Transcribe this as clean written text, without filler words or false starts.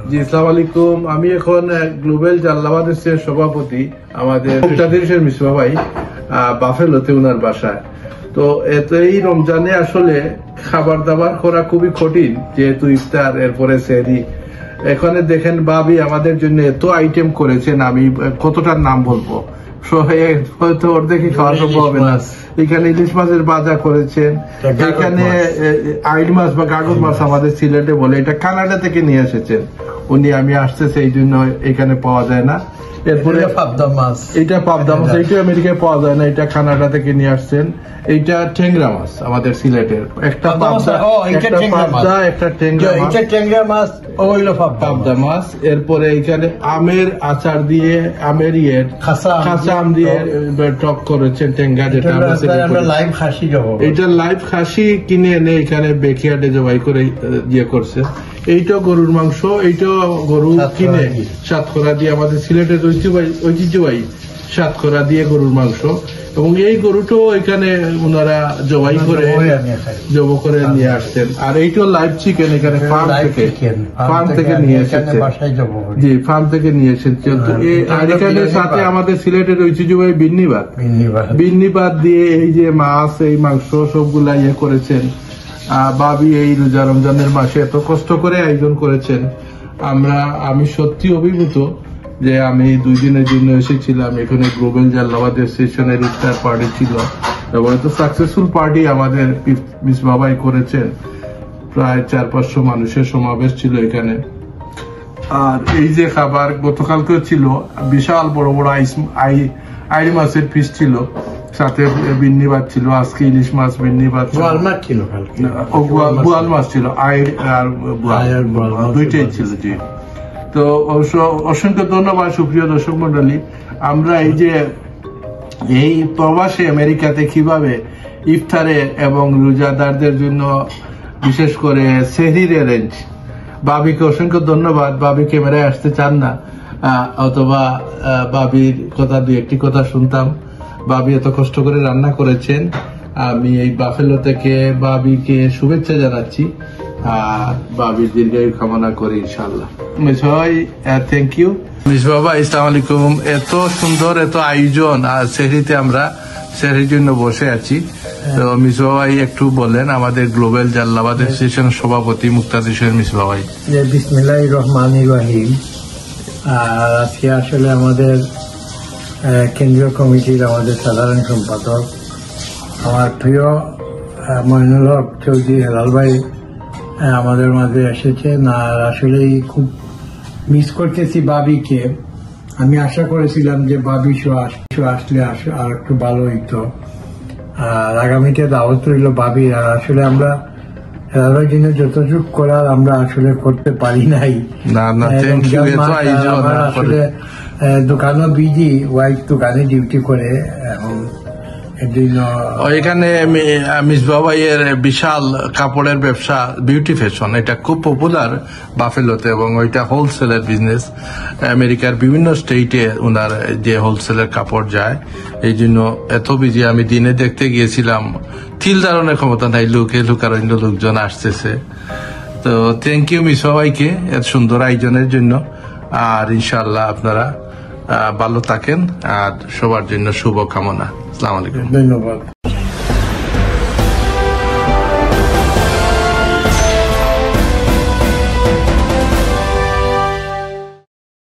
জি, আসসালামু আলাইকুম। আমি এখন গ্লোবাল জাল্লাবাদ দেশের সভাপতি আমাদের মুক্তাদিরের মিসবা ভাই বাফেলোতে উনার বাসায়। তো এই রমজানে আসলে খাবার দাবার করা খুবই কঠিন, যেহেতু ইফতার এরপরে সেহরি। এখানে দেখেন ভাবি আমাদের জন্য এত আইটেম করেছেন, আমি কতটার নাম বলবো, হয়তো অর্ধেকই খাওয়া সম্ভব হবে না। এখানে ইলিশ মাছের ভাজা করেছেন, এখানে আইড মাছ বা গাগর মাছ আমাদের সিলেটে বলে, এটা কানাডা থেকে নিয়ে এসেছেন উনি। আমি আসতেছে এই জন্য এখানে পাওয়া যায় না। এরপরে পাবদা মাছ, এটা পাবদা মাছ, এইটা আমেরিকায় পাওয়া যায় না, এটা কানাডা থেকে নিয়ে আসছেন। এইটা টেংরা মাছ আমাদের সিলেটের, একটা পাবদা, একটা টেংরা মাছ, পাবদা মাছ। এরপরে এখানে আমের আচার দিয়ে, আমের কাঁচা আম দিয়ে টক করেছেন টেঙ্গা, যেটা আমরা লাইভ খাসি, এটা লাইভ খাসি কিনে এনে এখানে বেকিয়ার্ডে জবাই করে ইয়ে করছে। এইটা গরুর মাংস, এইটা গরু কিনে সাতকরা দিয়ে, আমাদের সিলেটের ঐতিহ্যবাহী সাতকরা দিয়ে গরুর মাংস, এবং এই গরুটাও এখানে ওনারা জবাই করে নিয়ে আসছেন। আর এইটা লাইভ চিকেন, এখানে ফার্ম থেকে নিয়ে এসেছে, জি ফার্ম থেকে নিয়ে এসেছে। আর এখানে সাথে আমাদের সিলেটের ঐতিহ্যবাহী বিন্নিবাদ দিয়ে এই যে মাছ, এই মাংস সবগুলা ইয়ে করেছেন। ভাবি এই রোজা রমজানের মাসে এত কষ্ট করে আয়োজন করেছেন। আমি সত্যি অভিভূত যে আমি 2 দিনের জন্য এসেছিলাম এখানে। গ্লোবাল জাল্লাবাদ সেশনের ইফতার পার্টি ছিল এবং এত সাকসেসফুল পার্টি আমাদের মিস বাবাই করেছেন। প্রায় 400-500 মানুষের সমাবেশ ছিল এখানে। আর এই যে খাবার গতকালকেও ছিল, বিশাল বড় বড় আইড় মাছের পিস ছিল, সাথে বিন্নিবাদ ছিল। আজকে ইলিশ মাছ, বিন্নিবাদ ছিল, বোয়াল মাছ ছিল, আইড় আর দুইটাই ছিল। জি, তো অসংখ্য ধন্যবাদ সুপ্রিয় দর্শক মন্ডলী। আমরা এই প্রবাসে আমেরিকাতে কিভাবে ইফতারে এবং রোজাদারদের জন্য বিশেষ করে সেহরির অ্যারেঞ্জ, বাবিকে অসংখ্য ধন্যবাদ। বাবি ক্যামেরায় আসতে চান না, অথবা বাবির কথা দিয়ে একটি কথা শুনতাম। বাবি এত কষ্ট করে রান্না করেছেন। আমি এই বাফেলো থেকে বাবিকে শুভেচ্ছা জানাচ্ছি আর বাবির দীর্ঘায়ু কামনা করি ইনশাআল্লাহ। মিস ভাই, থ্যাংক ইউ। মিস বাবা, আসসালামু আলাইকুম। এত সুন্দর, এত আয়োজন, আর সেহরিতে আমরা সেহরির জন্য বসে আছি। তো মিস বাবাই একটু বলেন, আমাদের গ্লোবাল জাল্লাবাদ অ্যাসোসিয়েশনের সভাপতি মুক্তাদির মিস বাবাই। বিসমিল্লাহির রহমানির রহিম। আর আজকে আসলে আমাদের কেন্দ্রীয় কমিটির আমাদের সাধারণ সম্পাদক আমার প্রিয় মইনুল হক চৌধুরী হেলাল ভাই আমাদের মাঝে এসেছেন। আর আসলেই খুব মিস করতেছি বাবিকে। আমি আশা করেছিলাম যে বাবি শো আসলে আর একটু ভালো হইতো। আর আগামীতে দাওয়াত রইল বাবির। আর আসলে আমরা হেলালের জন্য যতটুকু করার আমরা আসলে করতে পারি নাই। আসলে দোকানও বিজি, ওয়াইফ দোকানে ডিউটি করে এখন। এখানে মিস বাবাইয়ের বিশাল কাপড়ের ব্যবসা, বিউটি ফ্যাশন, এটা খুব পপুলার বাফেলোতে, এবং ওইটা হোলসেলের বিজনেস। আমেরিকার বিভিন্ন স্টেটে ওনার যে হোলসেলের কাপড় যায়, এই জন্য এত বিজি। আমি দিনে দেখতে গিয়েছিলাম, তিল ধারণের ক্ষমতা নাই, লুকারণ্য লোকজন আসতেছে। তো থ্যাংক ইউ মিস বাবাইকে এত সুন্দর আয়োজনের জন্য। আর ইনশাআল্লাহ আপনারা ভালো থাকেন, আর সবার জন্য শুভকামনা। আসসালামু আলাইকুম, ধন্যবাদ।